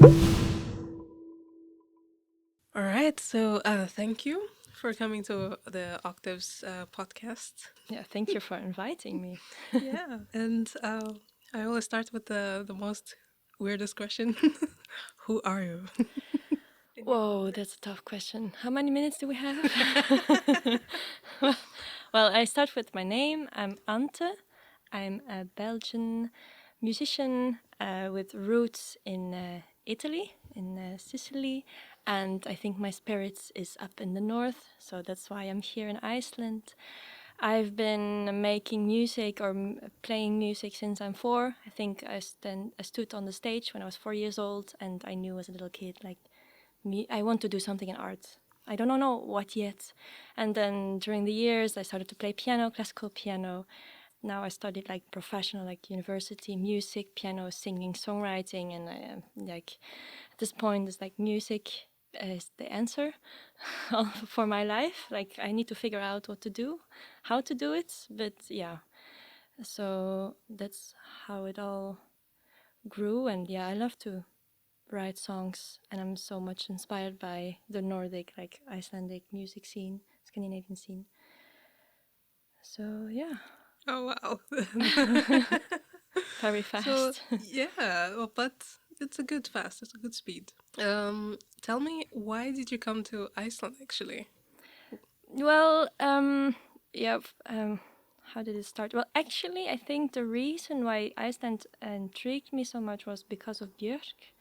All right, so thank you for coming to the Octaves podcast. Yeah, thank you for inviting me. Yeah, and I always start with the most weirdest question. Who are you? Whoa, that's a tough question. How many minutes do we have? Well, I start with my name. I'm Anthe. I'm a Belgian musician with roots in Italy, in Sicily, and I think my spirit is up in the north, so that's why I'm here in Iceland. I've been making music or playing music since I'm 4. I think I stood on the stage when I was 4 years old, and I knew as a little kid, like, me, I want to do something in art. I don't know what yet. And then during the years, I started to play piano, classical piano. Now I studied like professional, like university music, piano, singing, songwriting, and like at this point, it's like music is the answer for my life. Like I need to figure out what to do, how to do it. But yeah, so that's how it all grew. And yeah, I love to write songs, and I'm so much inspired by the Nordic, like Icelandic music scene, Scandinavian scene. So yeah, Oh wow! very So fast. yeah, well, but it's a good fast. It's a good speed. Tell me, why did you come to Iceland actually? Well, yeah. How did it start? Well, actually, I think the reason why Iceland intrigued me so much was because of Björk.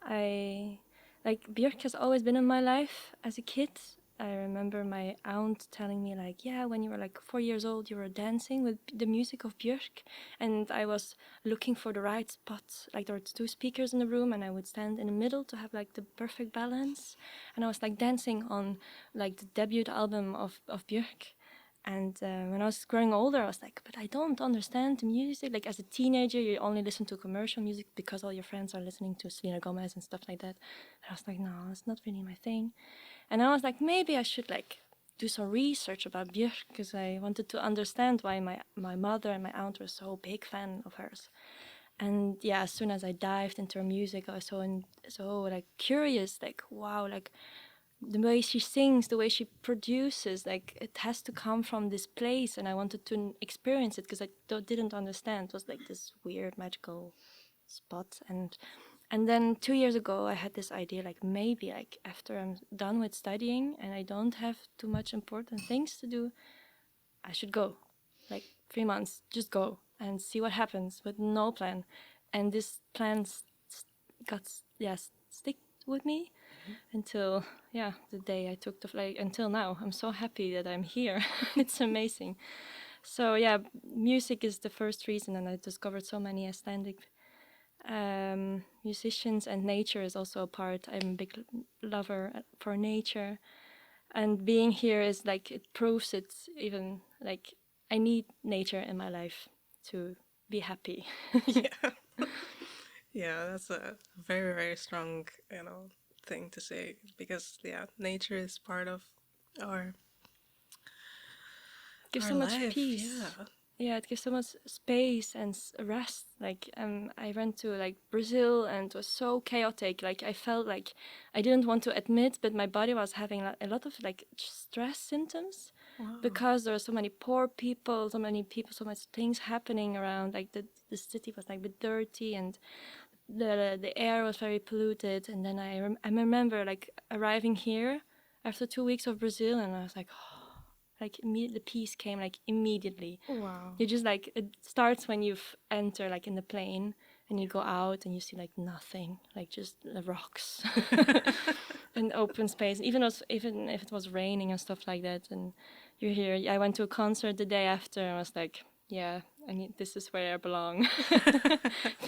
I like Björk has always been in my life as a kid. I remember my aunt telling me like, yeah, when you were like 4 years old, you were dancing with the music of Björk, and I was looking for the right spot. Like there were 2 speakers in the room, and I would stand in the middle to have like the perfect balance, and I was like dancing on like the debut album of Björk. And when I was growing older, I was like, but I don't understand the music. Like as a teenager, you only listen to commercial music because all your friends are listening to Selena Gomez and stuff like that. And I was like, no, it's not really my thing. And I was like, maybe I should like do some research about Björk because I wanted to understand why my mother and my aunt were so big fan of hers. And yeah, as soon as I dived into her music, I was so like curious, like wow, like the way she sings, the way she produces, like it has to come from this place, and I wanted to experience it because I didn't understand. It was like this weird magical spot, and then 2 years ago I had this idea, like maybe like after I'm done with studying and I don't have too much important things to do, I should go, like 3 months, just go and see what happens with no plan, and this plan got stick with me until yeah the day I took the flight until now. I'm so happy that I'm here. It's amazing. So yeah, music is the first reason, and I discovered so many Icelandic musicians, and nature is also a part. I'm a big lover for nature, and being here is like it proves it. Even like I need nature in my life to be happy. Yeah, yeah, that's a very very strong thing to say because yeah, nature is part of our Gives our so much life. peace. Yeah. Yeah, it gives so much space and rest. Like I went to like Brazil, and it was so chaotic. Like I felt like I didn't want to admit, but my body was having a lot of like stress symptoms Wow. because there were so many poor people, so much things happening around. Like the city was like a bit dirty, and the air was very polluted. And then I remember like arriving here after 2 weeks of Brazil, and I was like, like the peace came like immediately. Wow. You just like it starts when you enter like in the plane, and you go out and you see like nothing, like just the rocks and open space. Even if it was raining and stuff like that, and you're here. I went to a concert the day after, and I was like, yeah, I mean, this is where I belong.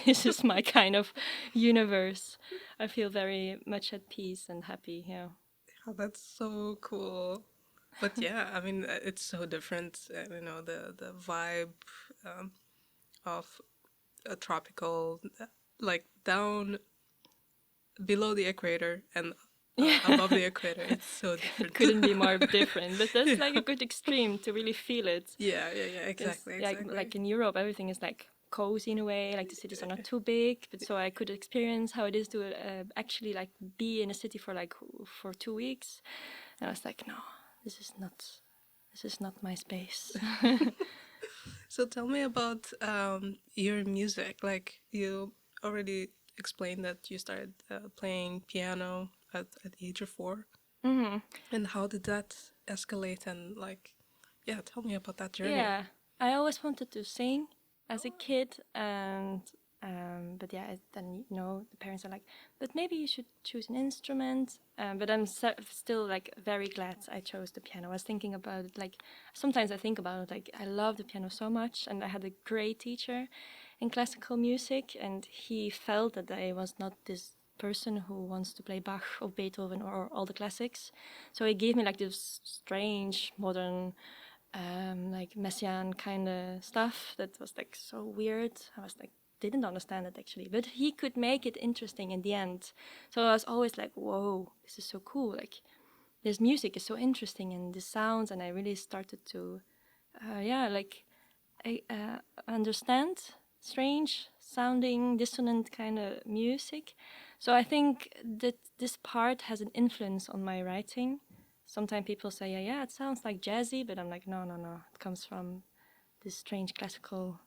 This is my kind of universe. I feel very much at peace and happy. Yeah. Oh, that's so cool. But yeah, I mean, it's so different. The vibe um, of a tropical, like down below the equator and Yeah. above the equator. It's so It different. couldn't be more different, but that's Yeah. like a good extreme to really feel it. Yeah, yeah, yeah, Because exactly, like exactly. in Europe, everything is like cozy in a way, like the cities are not too big, but so I could experience how it is to actually like be in a city for 2 weeks. And I was like, no, this is not my space. So tell me about your music. Like you already explained that you started playing piano at the age of 4. Hmm. And how did that escalate? And like, yeah, tell me about that journey. Yeah, I always wanted to sing as a kid, and but yeah, then the parents are like, but maybe you should choose an instrument. But I'm still like very glad I chose the piano. I was thinking about it, like sometimes I think about it, like I love the piano so much, and I had a great teacher in classical music, and he felt that I was not this person who wants to play Bach or Beethoven or all the classics. So he gave me like this strange modern like messian kind of stuff that was like so weird. I was like didn't understand it actually, but he could make it interesting in the end. So I was always like, whoa, this is so cool. Like this music is so interesting and the sounds, and I really started to like understand strange sounding dissonant kind of music. So I think that this part has an influence on my writing. Sometimes people say, yeah, it sounds like jazzy, but I'm like, no, no, no. It comes from this strange classical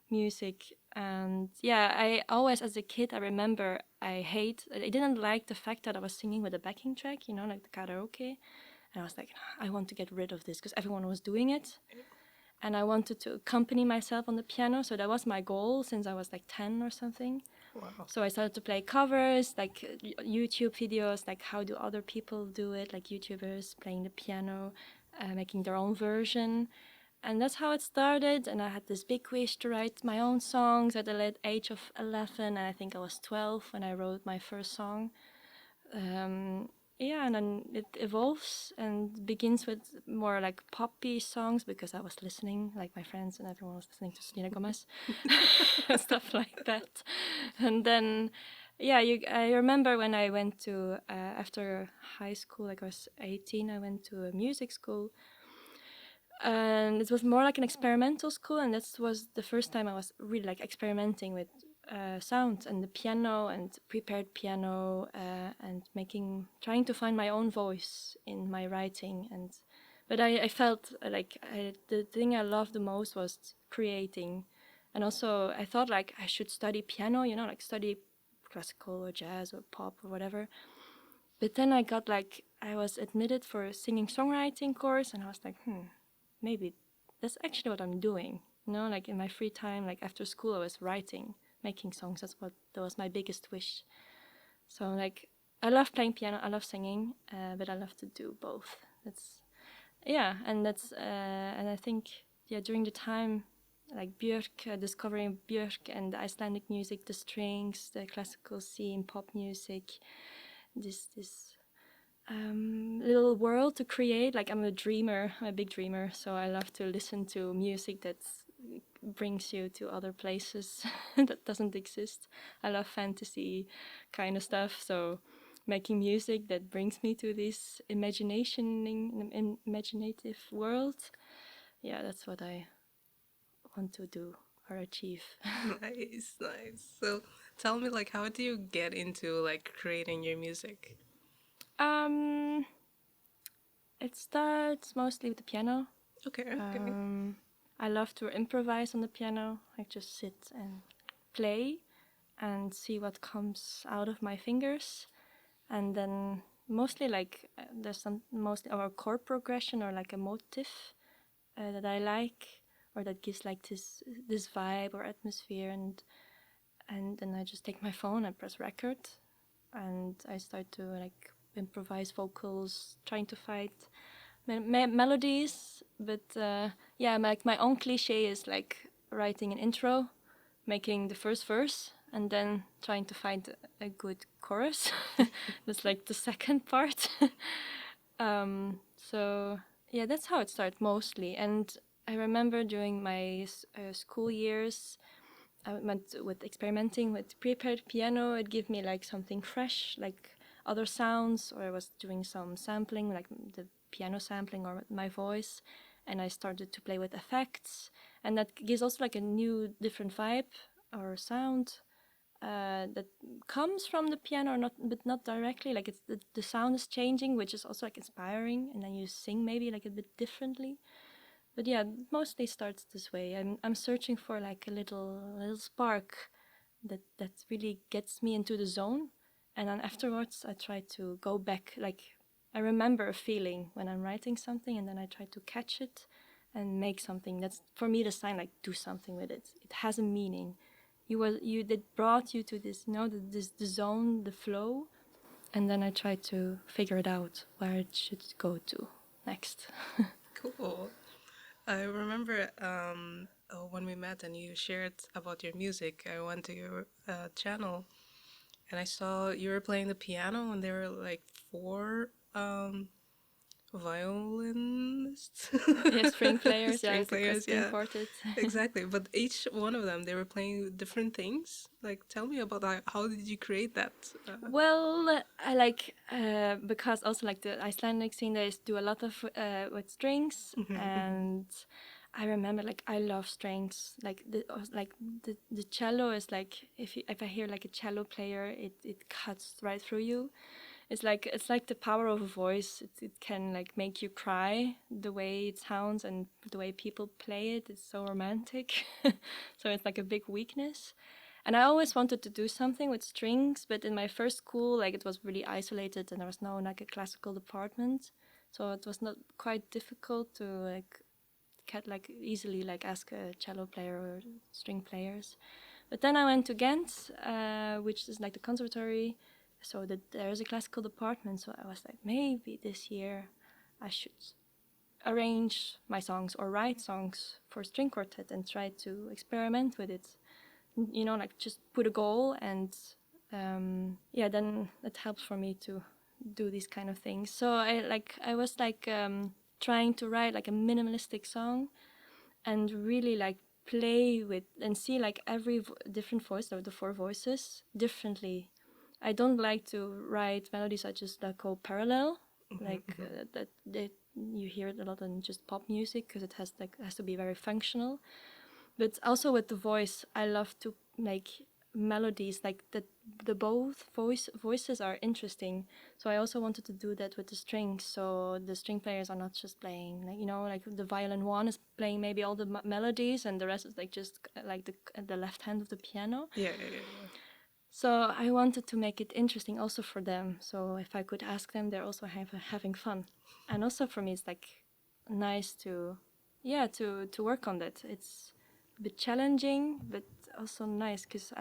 music. And yeah, I always, as a kid, I remember I didn't like the fact that I was singing with a backing track, like the karaoke. And I was like, I want to get rid of this because everyone was doing it. And I wanted to accompany myself on the piano. So that was my goal since I was like 10 or something. Wow. So I started to play covers, like YouTube videos, like how do other people do it, like YouTubers playing the piano, making their own version. And that's how it started. And I had this big wish to write my own songs at the age of 11. And I think I was 12 when I wrote my first song. Yeah, and then it evolves and begins with more like poppy songs because I was listening, like my friends and everyone was listening to Selena Gomez and stuff like that. And then, yeah, I remember when I went to, after high school, like I was 18, I went to a music school. And it was more like an experimental school, and that was the first time I was really like experimenting with sound and the piano and prepared piano and trying to find my own voice in my writing. But I felt like the thing I loved the most was creating, and also I thought like I should study piano, like study classical or jazz or pop or whatever. But then I was admitted for a singing songwriting course, and I was like, maybe that's actually what I'm doing. Like in my free time, like after school, I was writing, making songs. That was my biggest wish. So like, I love playing piano, I love singing, but I love to do both. And I think during the time, like Björk, discovering Björk and the Icelandic music, the strings, the classical scene, pop music, this little world to create. Like I'm a big dreamer, so I love to listen to music that brings you to other places that doesn't exist. I love fantasy kind of stuff, so making music that brings me to this imaginative world. Yeah, that's what I want to do or achieve. Nice, nice. So tell me, like, how do you get into like creating your music? um, it starts mostly with the piano. Okay, okay. I love to improvise on the piano. I just sit and play and see what comes out of my fingers. And then mostly there's some mostly our chord progression or like a motif that I like, or that gives like this vibe or atmosphere. And then I just take my phone and press record, and I start to like improvise vocals, trying to find melodies. But yeah, my own cliche is like writing an intro, making the first verse, and then trying to find a good chorus. That's like the second part. So yeah, that's how it started mostly. And I remember during my school years, I went with experimenting with prepared piano. It gave me like something fresh, like other sounds, or I was doing some sampling, like the piano sampling or my voice. and I started to play with effects, and that gives also like a new, different vibe or sound that comes from the piano, or not, but not directly. Like it's the sound is changing, which is also like inspiring, and then you sing maybe like a bit differently. But yeah, it mostly starts this way. I'm searching for like a little spark that really gets me into the zone, and then afterwards I try to go back. Like I remember a feeling when I'm writing something, and then I try to catch it and make something. That's for me the sign. Like do something with it. It has a meaning. That brought you to this, the zone, the flow, and then I try to figure it out where it should go to next. Cool. I remember when we met and you shared about your music. I went to your channel and I saw you were playing the piano, and there were like four violinists. Yeah, string players. Yeah, String it's a players, string yeah. quartet. Exactly. But each one of them, they were playing different things. Like, tell me about how did you create that? Well, I like because also like the Icelandic scene, they do a lot of with strings, and I remember like I love strings. The cello is like if I hear like a cello player, it cuts right through you. It's like the power of a voice. It can like make you cry the way it sounds and the way people play it. It's so romantic. So it's like a big weakness. And I always wanted to do something with strings, but in my first school, like it was really isolated and there was no like a classical department. So it was not quite difficult to like get like easily like ask a cello player or string players. But then I went to Ghent, which is like the conservatory, so that there is a classical department. So I was like, maybe this year I should arrange my songs or write songs for string quartet and try to experiment with it. Like just put a goal, and then it helps for me to do these kind of things. So I was like trying to write like a minimalistic song and really like play with and see like every different voice, the four voices, differently. I don't like to write melodies that just like go parallel, like that you hear it a lot in just pop music because it has to be very functional. But also with the voice, I love to make melodies like that. The both voices are interesting, so I also wanted to do that with the strings. So the string players are not just playing like the violin one is playing maybe all the melodies, and the rest is like just like the left hand of the piano. Yeah, yeah, yeah. So I wanted to make it interesting also for them. So if I could ask them, they're also having fun, and also for me, it's like nice to work on that. It's a bit challenging, but also nice because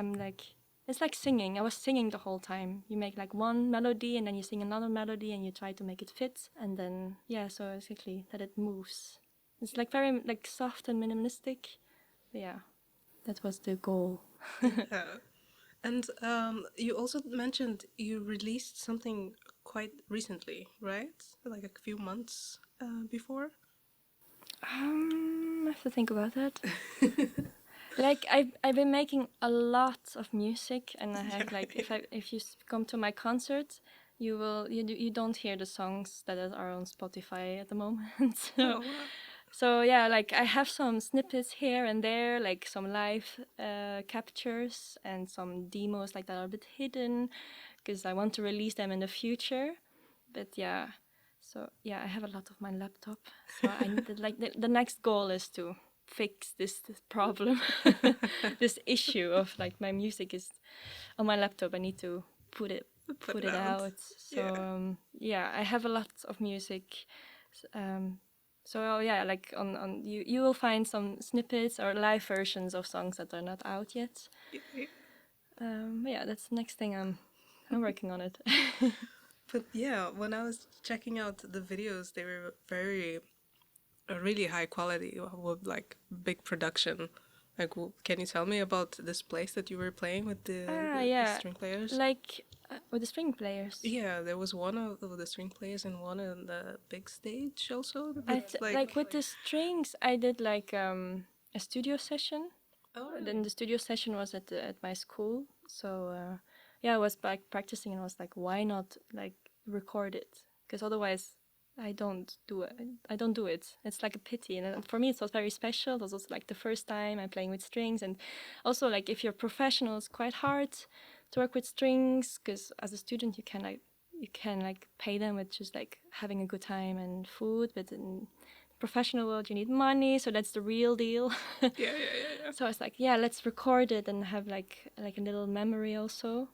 it's like singing. I was singing the whole time. You make like one melody and then you sing another melody and you try to make it fit, and then so exactly that it moves. It's like very like soft and minimalistic. But yeah, that was the goal. Yeah. And you also mentioned you released something quite recently, right? Like a few months before. I have to think about that. Like I've been making a lot of music, and I have like if you come to my concert, you don't hear the songs that are on Spotify at the moment. Oh, wow. So yeah, like I have some snippets here and there, like some live captures and some demos like that are a bit hidden because I want to release them in the future. But yeah, so yeah, I have a lot of my laptop. So I need like the next goal is to fix this problem, this issue of like my music is on my laptop. I need to put it out. out. So Yeah. I have a lot of music. So yeah, like on you will find some snippets or live versions of songs that are not out yet. Yeah. But yeah, that's the next thing I'm working on it. But yeah, when I was checking out the videos, they were really high quality with like big production. Like, can you tell me about this place that you were playing with the Yeah, string players? like with the string players. Yeah, there was one of the string players and one on the big stage also. Like with the strings, I did like a studio session. Oh, Then really? the studio session was at my school, so I was back practicing and I was like, why not like record it? Because otherwise, I don't do it. I don't do it. It's like a pity, and for me, it was very special. It was also like the first time I'm playing with strings, and also like if you're professional, it's quite hard to work with strings because as a student you can like pay them with just like having a good time and food, but in professional world you need money, so that's the real deal. Yeah, yeah, yeah, yeah. So I was like, yeah, let's record it and have like a little memory also.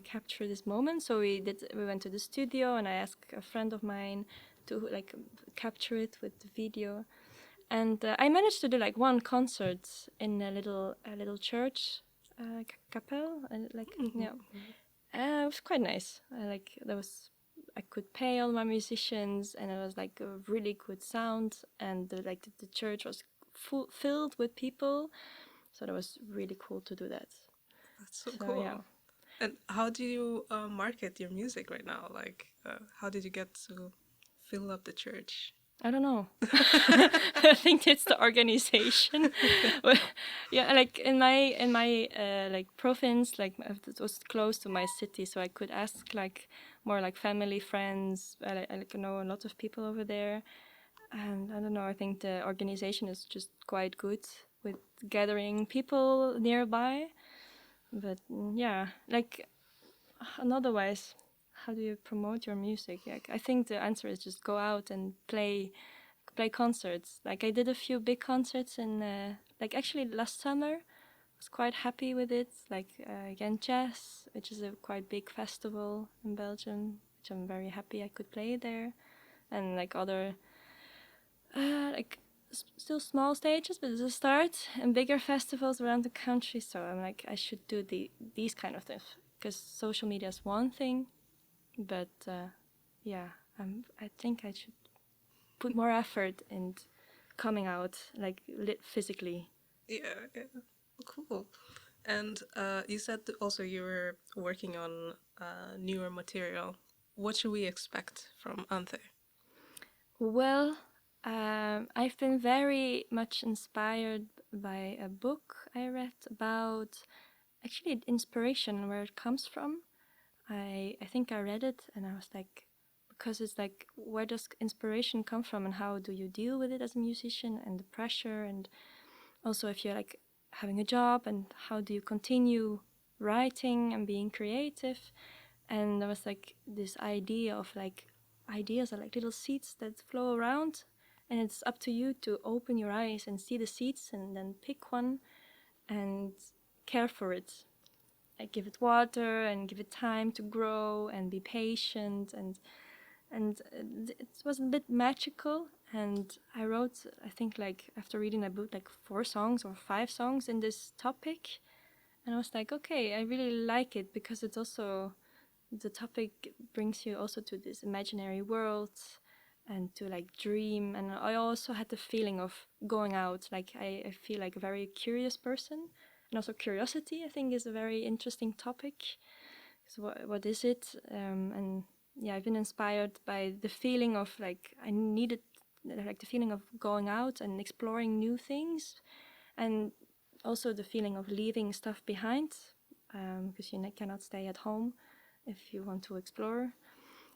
Capture this moment. So we went to the studio and I asked a friend of mine to like capture it with the video, and I managed to do like one concert in a little church, capel, like yeah. It was quite nice. Like there was, I could pay all my musicians, and it was like a really good sound, and the church was filled with people, so that was really cool to do that. That's so So yeah. cool. And how do you market your music right now? Like, how did you get to fill up the church? I don't know. I think it's the organization. But yeah, like in my like province, like it was close to my city, so I could ask like more like family, friends. I like know a lot of people over there, and I don't know. I think the organization is just quite good with gathering people nearby. But yeah, like and otherwise, how do you promote your music? Like, I think the answer is just go out and play concerts. Like I did a few big concerts in like actually last summer. I was quite happy with it. Like again, jazz, which is a quite big festival in Belgium, which I'm very happy I could play there, and like other like still small stages, but it's a start, and bigger festivals around the country. So I'm like, I should do these kind of things because social media is one thing, but yeah, I think I should put more effort in coming out like physically. Yeah, yeah. Cool. And you said also you were working on newer material. What should we expect from Anthe? Well, I've been very much inspired by a book I read about actually inspiration and where it comes from. I think I read it and I was like, because it's like, where does inspiration come from and how do you deal with it as a musician and the pressure, and also if you're like having a job and how do you continue writing and being creative. And there was like this idea of like ideas are like little seeds that flow around, and it's up to you to open your eyes and see the seeds and then pick one and care for it, like give it water and give it time to grow and be patient, and it was a bit magical. And I wrote, I think like after reading that book, like 4 songs or 5 songs in this topic, and I was like, okay, I really like it because it's also, the topic brings you also to this imaginary world and to like dream. And I also had the feeling of going out, like I feel like a very curious person, and also curiosity I think is a very interesting topic. So what is it? And yeah, I've been inspired by the feeling of like I needed, like the feeling of going out and exploring new things, and also the feeling of leaving stuff behind, because you cannot stay at home if you want to explore.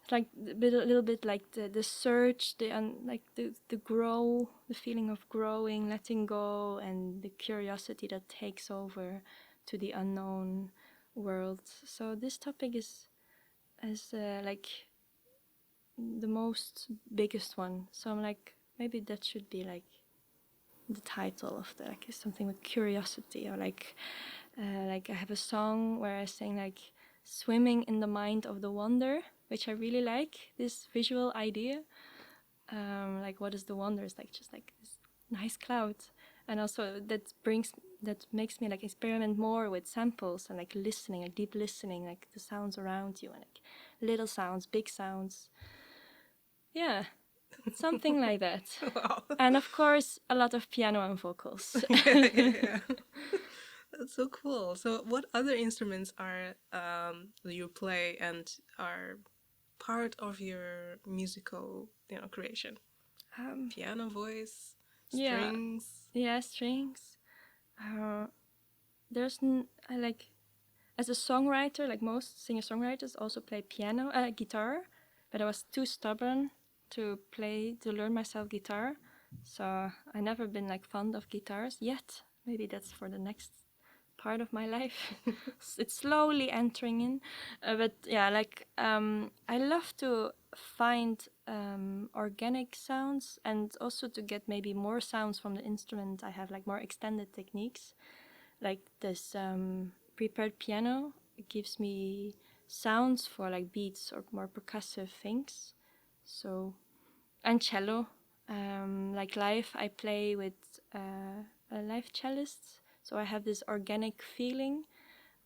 It's like a little bit like the search, like the grow, the feeling of growing, letting go, and the curiosity that takes over to the unknown world. So this topic is like the most biggest one. So I'm like, maybe that should be like the title of the, like something with curiosity, or like I have a song where I sing like swimming in the mind of the wonder, which I really like, this visual idea. Like what is the wonder? It's like just like this nice cloud, and also that makes me like experiment more with samples and like listening, like deep listening, like the sounds around you, and like little sounds, big sounds. Yeah, something like that. Wow. And of course, a lot of piano and vocals. Yeah, yeah, yeah. That's so cool. So, what other instruments are you play and are part of your musical, creation? um, Piano, voice, yeah, strings. yeah, strings. Uh, I like, as a songwriter, like most singer-songwriters, also play piano, guitar, but I was too stubborn to learn myself guitar. So I never been like fond of guitars yet. Maybe that's for the next part of my life. It's slowly entering in, but yeah, like I love to find organic sounds and also to get maybe more sounds from the instrument. I have like more extended techniques, like this prepared piano. It gives me sounds for like beats or more percussive things. So and cello. Like live, I play with a live cellist, so I have this organic feeling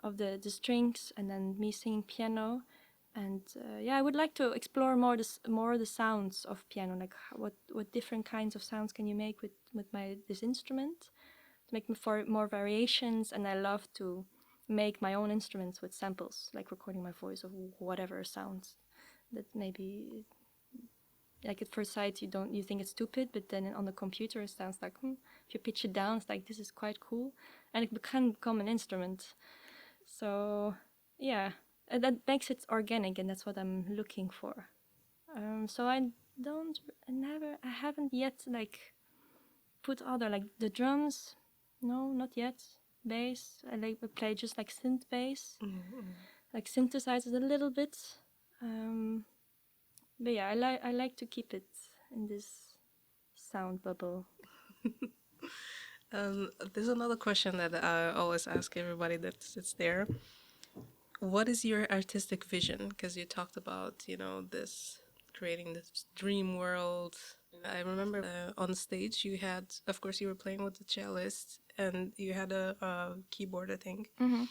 of the strings, and then me singing piano. And yeah, I would like to explore more the sounds of piano, like what different kinds of sounds can you make with this instrument, to make for more variations. And I love to make my own instruments with samples, like recording my voice of whatever sounds that maybe like at first sight you think it's stupid, but then on the computer it sounds like if you pitch it down, it's like this is quite cool, and it can become an instrument. So yeah, that makes it organic, and that's what I'm looking for. So I haven't yet like put other like the drums. No, not yet. Bass, I like to play just like synth bass, like synthesizes a little bit. Um, but yeah, I like to keep it in this sound bubble. There's another question that I always ask everybody that sits there. What is your artistic vision? Because you talked about, this creating this dream world. I remember on stage you had, of course, you were playing with the cellist and you had a keyboard, I think. Mm-hmm.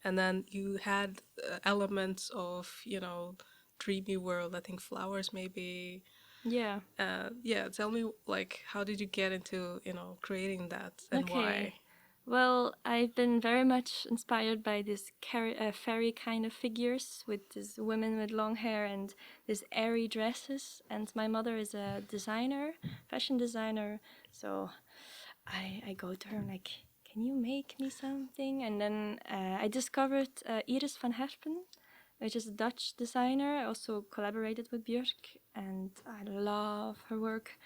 And then you had elements of, dreamy world, I think flowers maybe. Yeah. Yeah, tell me, like, how did you get into, creating that and Okay. why? Well, I've been very much inspired by this fairy kind of figures with these women with long hair and these airy dresses. And my mother is a designer, fashion designer. So I go to her, I'm like, can you make me something? And then I discovered Iris van Herpen, which is a Dutch designer. I also collaborated with Björk, and I love her work.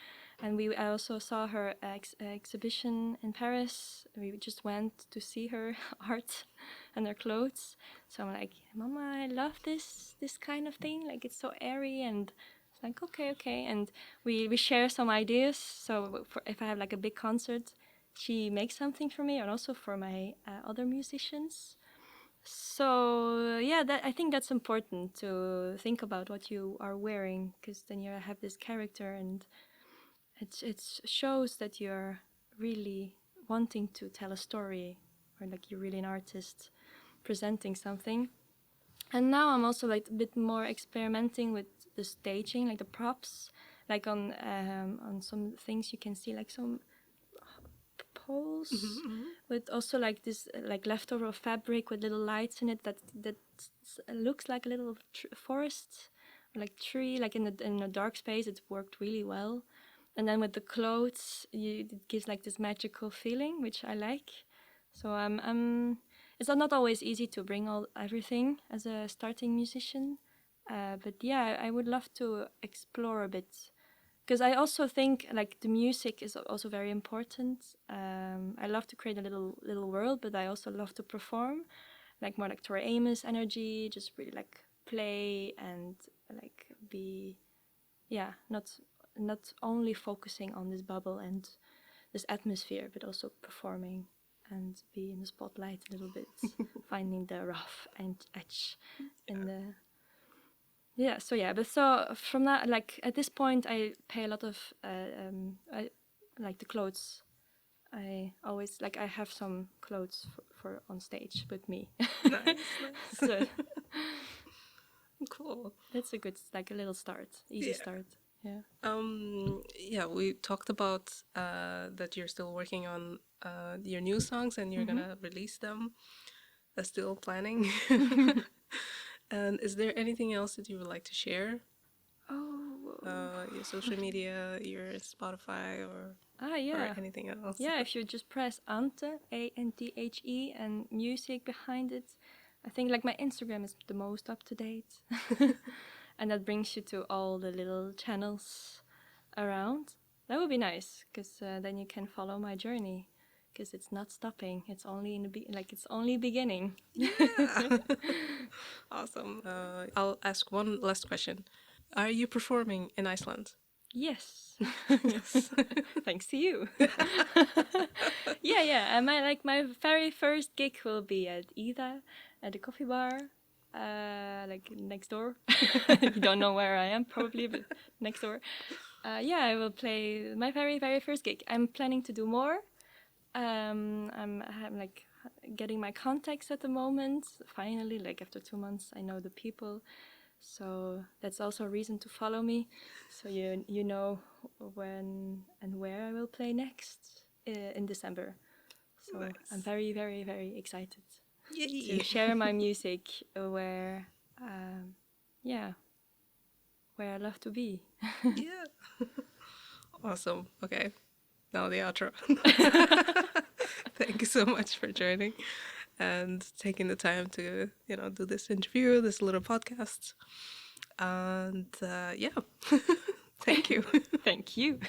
And I also saw her exhibition in Paris. We just went to see her art and her clothes. So I'm like, Mama, I love this kind of thing. Like it's so airy, and it's like okay. And we share some ideas. So if I have like a big concert, she makes something for me, and also for my other musicians. So yeah, I think that's important to think about what you are wearing, because then you have this character, and it shows that you're really wanting to tell a story, or like you're really an artist presenting something. And now I'm also like a bit more experimenting with the staging, like the props, like on some things you can see like some poles with also like this like leftover fabric with little lights in it that looks like a little forest, like tree, like in a dark space. It's worked really well. And then with the clothes, it gives like this magical feeling, which I like. So it's not always easy to bring everything as a starting musician, but yeah, I would love to explore a bit, because I also think like the music is also very important. I love to create a little world, but I also love to perform, like more like Tori Amos energy, just really like play and like be, yeah, not only focusing on this bubble and this atmosphere, but also performing and be in the spotlight a little bit, finding the rough and edge in the. Yeah, so yeah, but so from that, like at this point, I pay a lot of, I like the clothes. I always like I have some clothes for on stage with me. Nice, nice. So Cool. that's a good, like a little start, easy Yeah. start. Yeah. Yeah, we talked about that you're still working on your new songs and you're gonna release them. Still planning. And is there anything else that you would like to share? Oh. Your social media, your Spotify, or Yeah. anything else? Yeah, if you just press Anthe, Anthe, and music behind it, I think like my Instagram is the most up to date. and that brings you to all the little channels around. That would be nice, because then you can follow my journey, because it's not stopping. It's only it's only beginning. Yeah. Awesome. I'll ask one last question. Are you performing in Iceland? Yes. Yes. Thanks to you. Yeah. My very first gig will be at Anthe, at the coffee bar, like next door. You don't know where I am, probably, but next door. Yeah, I will play my very first gig. I'm planning to do more. I'm like getting my contacts at the moment. Finally, like after 2 months, I know the people. So that's also a reason to follow me, so you know when and where I will play next in December. So I'm Nice. very excited Yay. to share my music where, yeah, where I love to be. Yeah. Awesome. Okay. Now the outro. Thank you so much for joining and taking the time to, do this interview, this little podcast. And yeah, thank you. Thank you.